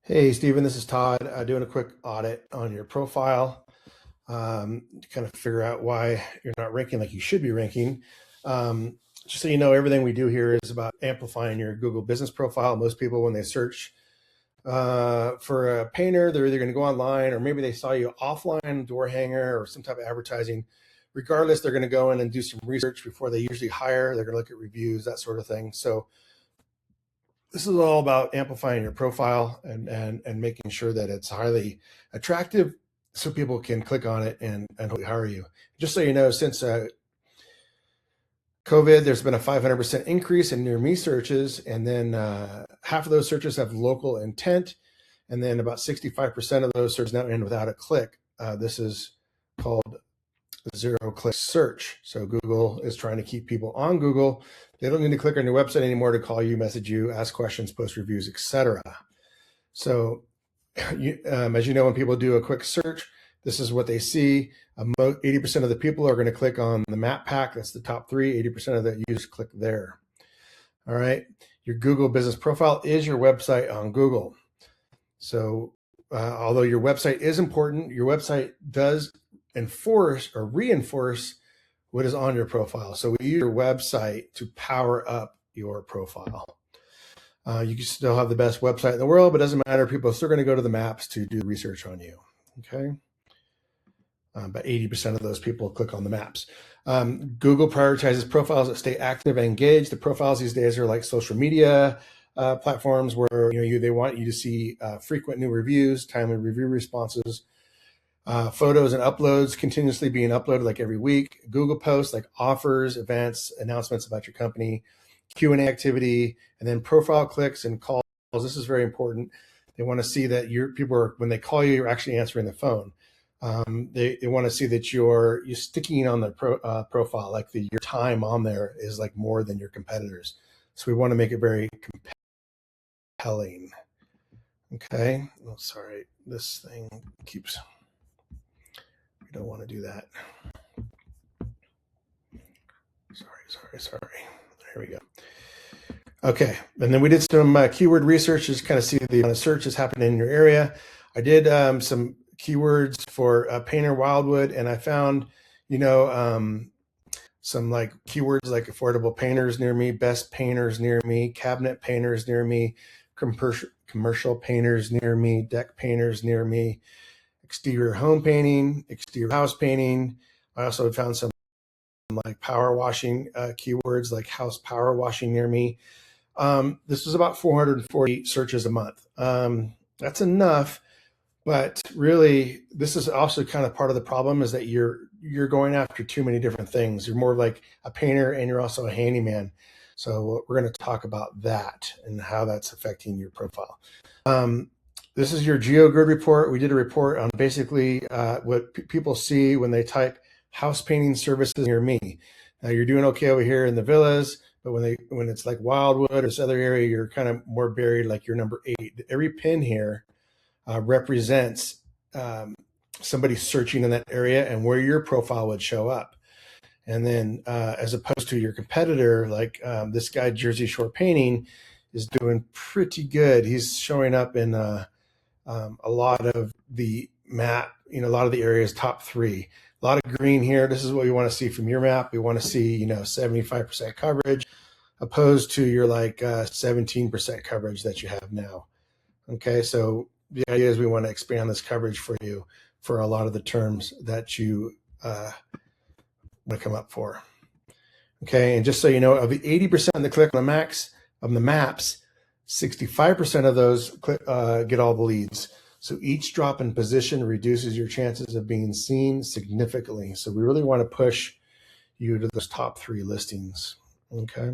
Hey, Stephen, this is Todd. Doing a quick audit on your profile to kind of figure out why you're not ranking like you should be ranking. Just so you know, everything we do here is about amplifying your Google business profile. Most people, when they search for a painter, they're either going to go online or maybe they saw you offline, door hanger, or some type of advertising. Regardless, they're going to go in and do some research before they usually hire. They're going to look at reviews, that sort of thing. So this is all about amplifying your profile and making sure that it's highly attractive so people can click on it and hopefully hire you. Just so you know, since COVID, there's been a 500% increase in near me searches, and then half of those searches have local intent, and then about 65% of those searches now end without a click. This is called zero click search. So Google is trying to keep people on Google. They don't need to click on your website anymore to call you, message you, ask questions, post reviews, etc. So as you know, when people do a quick search, this is what they see. 80% of the people are going to click on the map pack. That's the top three. 80% of the users click there. All right. Your Google business profile is your website on Google. So although your website is important, your website does enforce or reinforce what is on your profile. So we use your website to power up your profile. You can still have the best website in the world, but it doesn't matter. People are still going to go to the maps to do research on you. Okay. About 80% of those people click on the maps. Google prioritizes profiles that stay active and engaged. The profiles these days are like social media platforms where they want you to see frequent new reviews, timely review responses, photos and uploads continuously being uploaded like every week. Google posts like offers, events, announcements about your company, Q&A activity, and then profile clicks and calls. This is very important. They want to see that people are, when they call you, you're actually answering the phone. They want to see that you're sticking on the profile, like your time on there is like more than your competitors. So we want to make it very compelling. Okay. Oh, sorry. This thing keeps, we don't want to do that. Sorry. There we go. Okay. And then we did some keyword research to kind of see the amount of searches happening in your area. I did some keywords for painter wildwood, and I found, some like keywords like affordable painters near me, best painters near me, cabinet painters near me, commercial painters near me, deck painters near me, exterior home painting, exterior house painting. I also found some like power washing keywords like house power washing near me. This was about 440 searches a month. That's enough. But really, this is also kind of part of the problem is that you're going after too many different things. You're more like a painter and you're also a handyman. So we're going to talk about that and how that's affecting your profile. This is your GeoGrid report. We did a report on basically what people see when they type house painting services near me. Now you're doing okay over here in the villas, but when it's like Wildwood or this other area, you're kind of more buried, like you're number 8. Every pin here represents somebody searching in that area and where your profile would show up. And then as opposed to your competitor, like this guy, Jersey Shore Painting, is doing pretty good. He's showing up in a lot of the map, a lot of the areas, top 3. A lot of green here. This is what we want to see from your map. We want to see, 75% coverage opposed to your like 17% coverage that you have now. Okay, so the idea is we want to expand this coverage for you for a lot of the terms that you want to come up for. Okay, and just so you know, of the 80% that click on the maps, 65% of those get all the leads. So each drop in position reduces your chances of being seen significantly. So we really want to push you to those top 3 listings. Okay.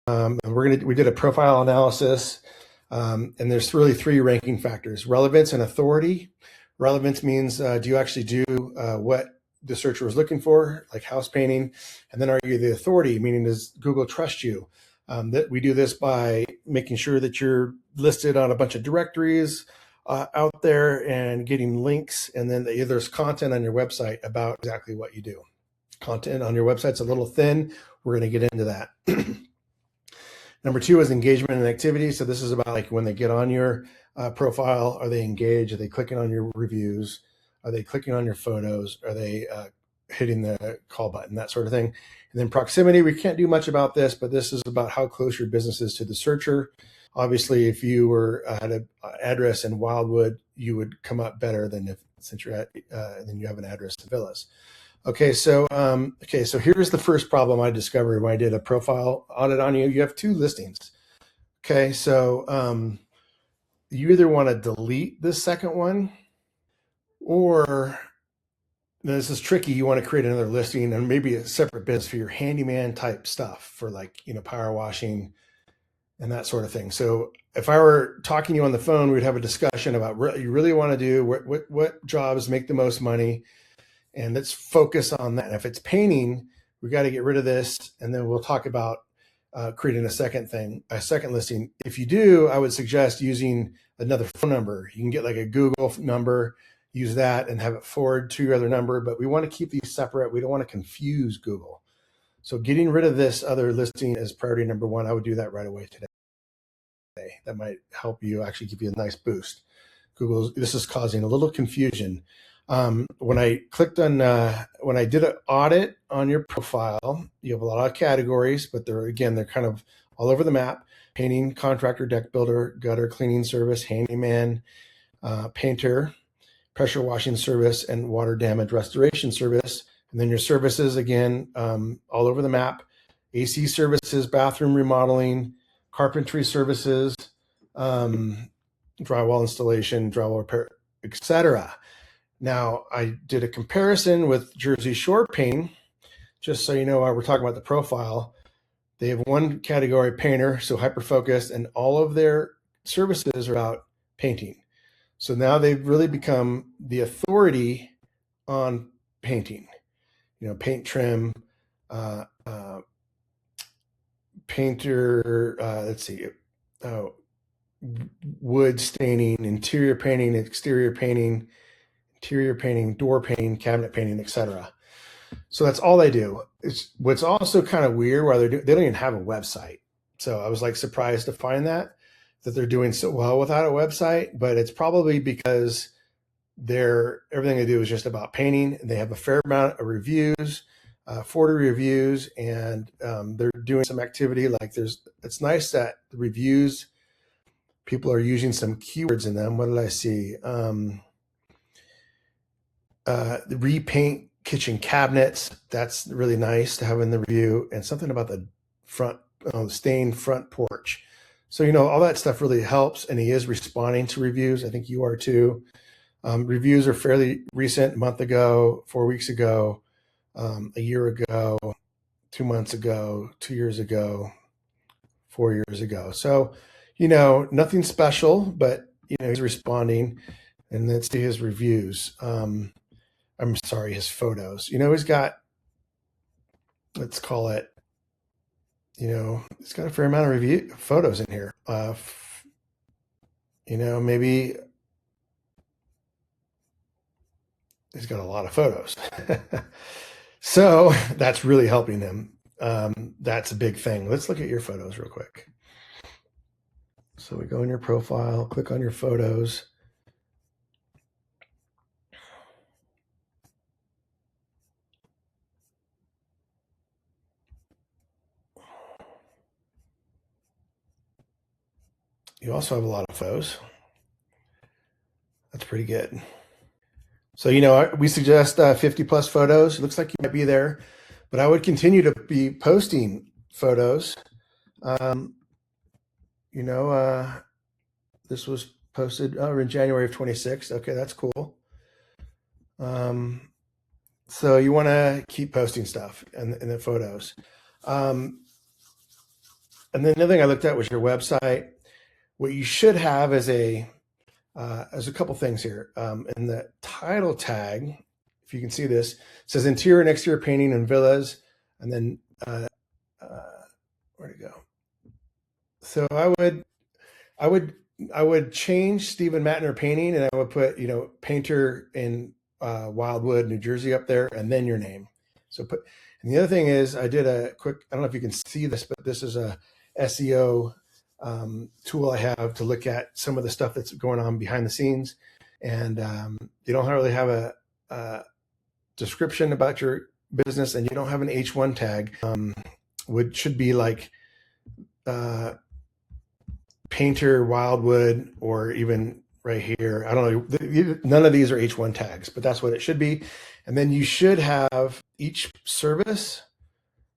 We did a profile analysis, and there's really 3 ranking factors: relevance and authority. Relevance means do you actually do what the searcher was looking for, like house painting? And then are you the authority, meaning does Google trust you? That we do this by making sure that you're listed on a bunch of directories out there and getting links, and then there's content on your website about exactly what you do. Content on your website's a little thin. We're going to get into that. Number two is engagement and activity. So this is about like when they get on your profile, are they engaged? Are they clicking on your reviews? Are they clicking on your photos? Are they hitting the call button, that sort of thing? And then proximity, we can't do much about this, but this is about how close your business is to the searcher. Obviously, if you were at an address in Wildwood, you would come up better than if since you're at then you have an address in Villas. Okay, so here's the first problem I discovered when I did a profile audit on you. You have two listings. Okay, so you either want to delete this second one, or this is tricky. You want to create another listing and maybe a separate business for your handyman type stuff for like power washing and that sort of thing. So if I were talking to you on the phone, we'd have a discussion about what you really want to do, what jobs make the most money, and let's focus on that. And if it's painting, we got to get rid of this, and then we'll talk about creating a second listing. If you do, I would suggest using another phone number. You can get like a Google number, use that, and have it forward to your other number. But we want to keep these separate. We don't want to confuse Google. So getting rid of this other listing is priority number one. I would do that right away today. That might help you actually give you a nice boost. This is causing a little confusion. When I clicked on, when I did an audit on your profile, you have a lot of categories, but they're kind of all over the map: painting, contractor, deck builder, gutter cleaning service, handyman, painter, pressure washing service, and water damage restoration service. And then your services, again, all over the map: AC services, bathroom remodeling, carpentry services, drywall installation, drywall repair, etc. Now, I did a comparison with Jersey Shore Painting, just so you know why we're talking about the profile. They have one category, painter, so hyper-focused, and all of their services are about painting. So now they've really become the authority on painting. Paint trim, painter, wood staining, interior painting, exterior painting, door painting, cabinet painting, etc. So that's all they do. It's what's also kind of weird where they don't even have a website. So I was like surprised to find that they're doing so well without a website, but it's probably because everything they do is just about painting. They have a fair amount of reviews, 40 reviews, and they're doing some activity. It's nice that the reviews, people are using some keywords in them. What did I see? The repaint kitchen cabinets. That's really nice to have in the review, and something about the stained front porch. So, all that stuff really helps, and he is responding to reviews. I think you are too. Reviews are fairly recent, a month ago, 4 weeks ago, a year ago, 2 months ago, 2 years ago, 4 years ago. So, nothing special, but, he's responding. And let's see his reviews. His photos. He's got, let's call it, he's got a fair amount of photos in here. Maybe he's got a lot of photos. So that's really helping him. That's a big thing. Let's look at your photos real quick. So we go in your profile, click on your photos. You also have a lot of photos. That's pretty good. So, we suggest 50 plus photos. It looks like you might be there, but I would continue to be posting photos. This was posted in January of 26. Okay, that's cool. So you want to keep posting stuff and the photos. And then the other thing I looked at was your website. What you should have is there's a couple things here. In the title tag, if you can see this, it says interior and exterior painting in villas, and then where'd it go? So I would change Stephen Matner Painting, and I would put painter in Wildwood, New Jersey up there, and then your name. And the other thing is I did a quick, I don't know if you can see this, but this is a SEO tool I have to look at some of the stuff that's going on behind the scenes. And you don't really have a description about your business, and you don't have an H1 tag, which should be like Painter, Wildwood, or even right here. I don't know. None of these are H1 tags, but that's what it should be. And then you should have, each service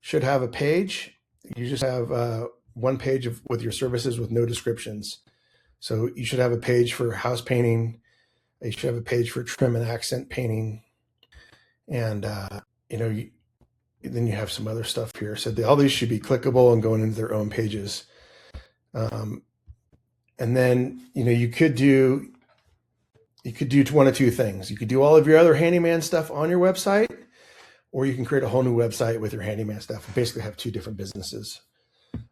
should have a page. You just have one page with your services with no descriptions. So you should have a page for house painting. You should have a page for trim and accent painting. And, then you have some other stuff here. So all these should be clickable and going into their own pages. And then, you could do one of two things. You could do all of your other handyman stuff on your website, or you can create a whole new website with your handyman stuff and basically have two different businesses.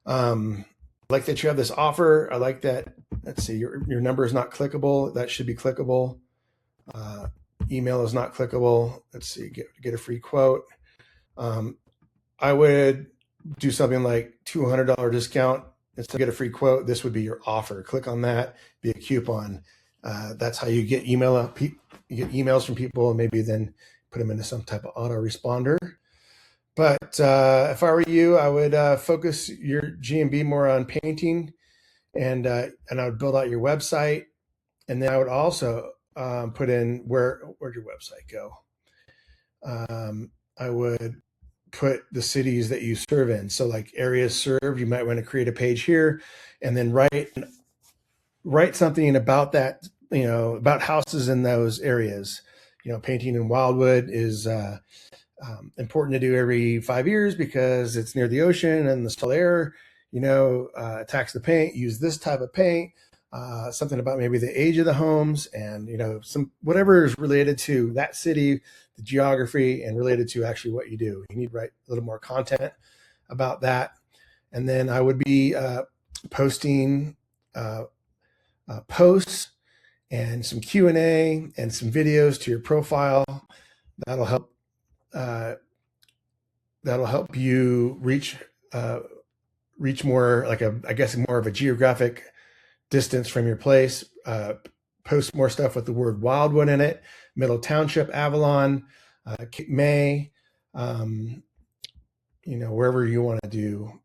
I like that you have this offer. I like that. Let's see, your number is not clickable. That should be clickable. Email is not clickable. Let's see, get a free quote. I would do something like $200 discount. Instead of get a free quote, this would be your offer. Click on that, be a coupon. That's how you get you get emails from people, and maybe then put them into some type of autoresponder. But if I were you, I would focus your GMB more on painting, and I would build out your website. And then I would also put in where'd your website go? I would put the cities that you serve in. So like areas served, you might want to create a page here, and then write something about that, about houses in those areas. Painting in Wildwood is important to do every 5 years because it's near the ocean and the still air, attacks the paint. Use this type of paint. Something about maybe the age of the homes, and some whatever is related to that city, the geography, and related to actually what you do. You need to write a little more content about that. And then I would be posting posts and some Q&A and some videos to your profile. That'll help you reach more, like more of a geographic distance from your place. Post more stuff with the word Wildwood in it. Middle Township, Avalon, Cape May, wherever you want to do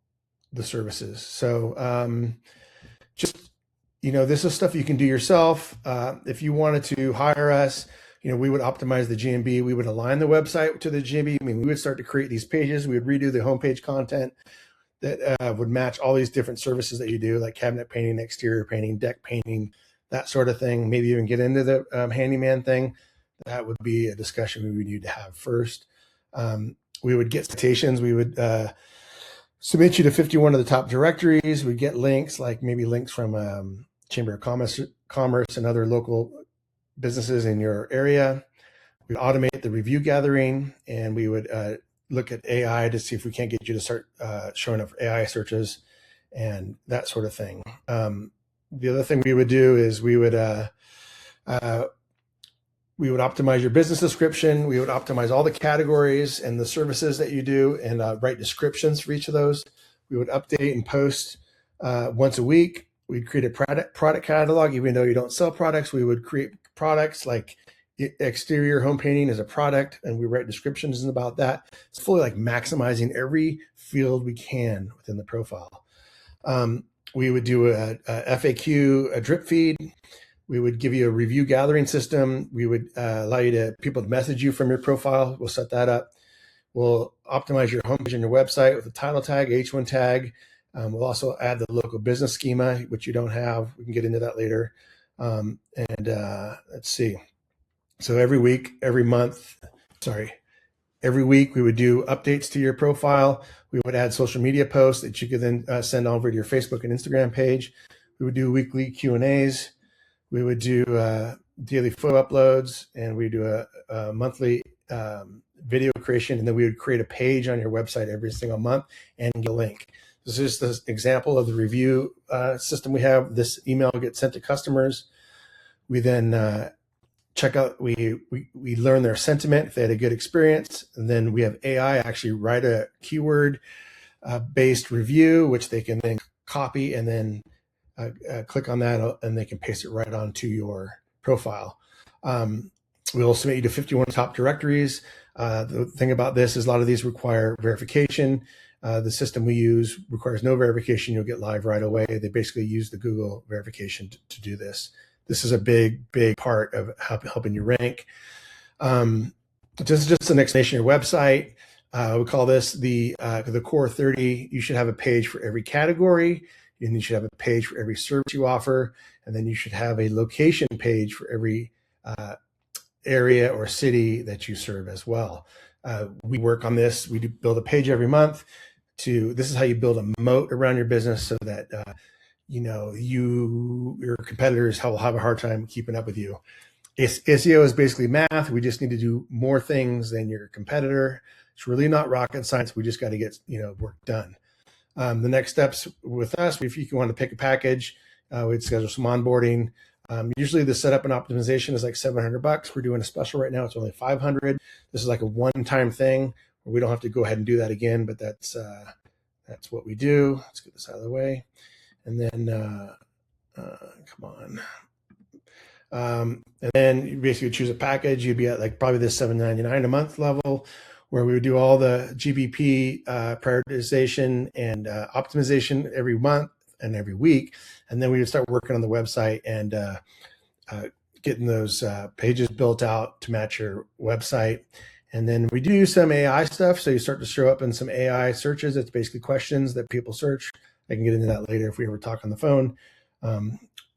the services. So this is stuff you can do yourself. If you wanted to hire us, we would optimize the GMB. We would align the website to the GMB. We would start to create these pages. We would redo the homepage content that would match all these different services that you do, like cabinet painting, exterior painting, deck painting, that sort of thing. Maybe even get into the handyman thing. That would be a discussion we would need to have first. We would get citations. We would submit you to 51 of the top directories. We'd get links, like maybe links from Chamber of Commerce and other local businesses in your area. We automate the review gathering, and we would look at AI to see if we can't get you to start showing up for AI searches and that sort of thing. The other thing we would do is we would optimize your business description. We would optimize all the categories and the services that you do, and write descriptions for each of those. We would update and post once a week. We'd create a product catalog. Even though you don't sell products, we would create products, like exterior home painting is a product, and we write descriptions about that. It's fully like maximizing every field we can within the profile. We would do a FAQ, a drip feed. We would give you a review gathering system. We would allow people to message you from your profile. We'll set that up. We'll optimize your homepage and your website with a title tag, H1 tag. We'll also add the local business schema, which you don't have. We can get into that later. Let's see. So every week we would do updates to your profile. We would add social media posts that you could then send over to your Facebook and Instagram page. We would do weekly Q&As. We would do daily photo uploads, and we do a monthly video creation, and then we would create a page on your website every single month and get a link. This is just an example of the review system we have. This email gets sent to customers. We then check out, we learn their sentiment, if they had a good experience, and then we have AI actually write a keyword based review, which they can then copy and then click on that, and they can paste it right onto your profile. We'll submit you to 51 top directories. The thing about this is a lot of these require verification. The system we use requires no verification. You'll get live right away. They basically use the Google verification to do this. This is a big part of helping you rank. Just an explanation of your website. We call this the core 30. You should have a page for every category, and you should have a page for every service you offer, and then you should have a location page for every area or city that you serve as well. We work on this. We do build a page every month. This is how you build a moat around your business so that your competitors will have a hard time keeping up with you. SEO is basically math. We just need to do more things than your competitor. It's really not rocket science. We just got to get work done. The next steps with us, if you want to pick a package, we'd schedule some onboarding. Usually the setup and optimization is like $700. We're doing a special right now. It's only $500. This is like a one-time thing where we don't have to go ahead and do that again, but that's what we do. Let's get this out of the way. And then, come on. And then you basically choose a package. You'd be at like probably the $7.99 a month level, where we would do all the GBP prioritization and optimization every month and every week. And then we would start working on the website and getting those pages built out to match your website. And then we do some AI stuff. So you start to show up in some AI searches. It's basically questions that people search. I can get into that later if we ever talk on the phone.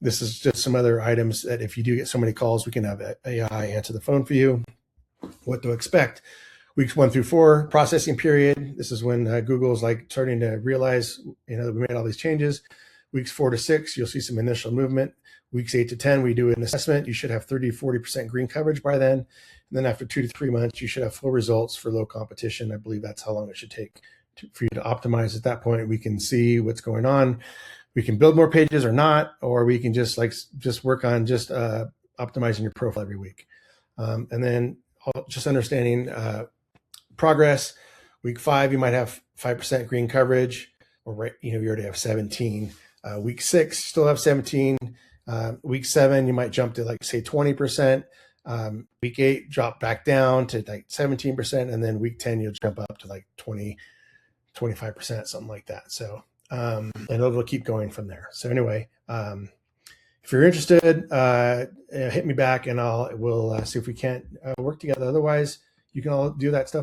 This is just some other items that if you do get so many calls, we can have AI answer the phone for you. What to expect. Weeks 1 through 4, processing period. This is when Google's like starting to realize, that we made all these changes. Weeks 4 to 6, you'll see some initial movement. Weeks 8 to 10, we do an assessment. You should have 30-40% green coverage by then. And then after 2 to 3 months, you should have full results for low competition. I believe that's how long it should take for you to optimize. At that point, we can see what's going on. We can build more pages or not, or we can just work on optimizing your profile every week. And then just understanding progress. Week 5, you might have 5% green coverage, or you already have 17. Week 6, you still have 17. Week 7, you might jump to like say 20%. Week 8, drop back down to like 17%, and then week 10, you'll jump up to like 20-25%, something like that. So and it'll keep going from there. So anyway, if you're interested, hit me back and we'll see if we can't work together. Otherwise, you can all do that stuff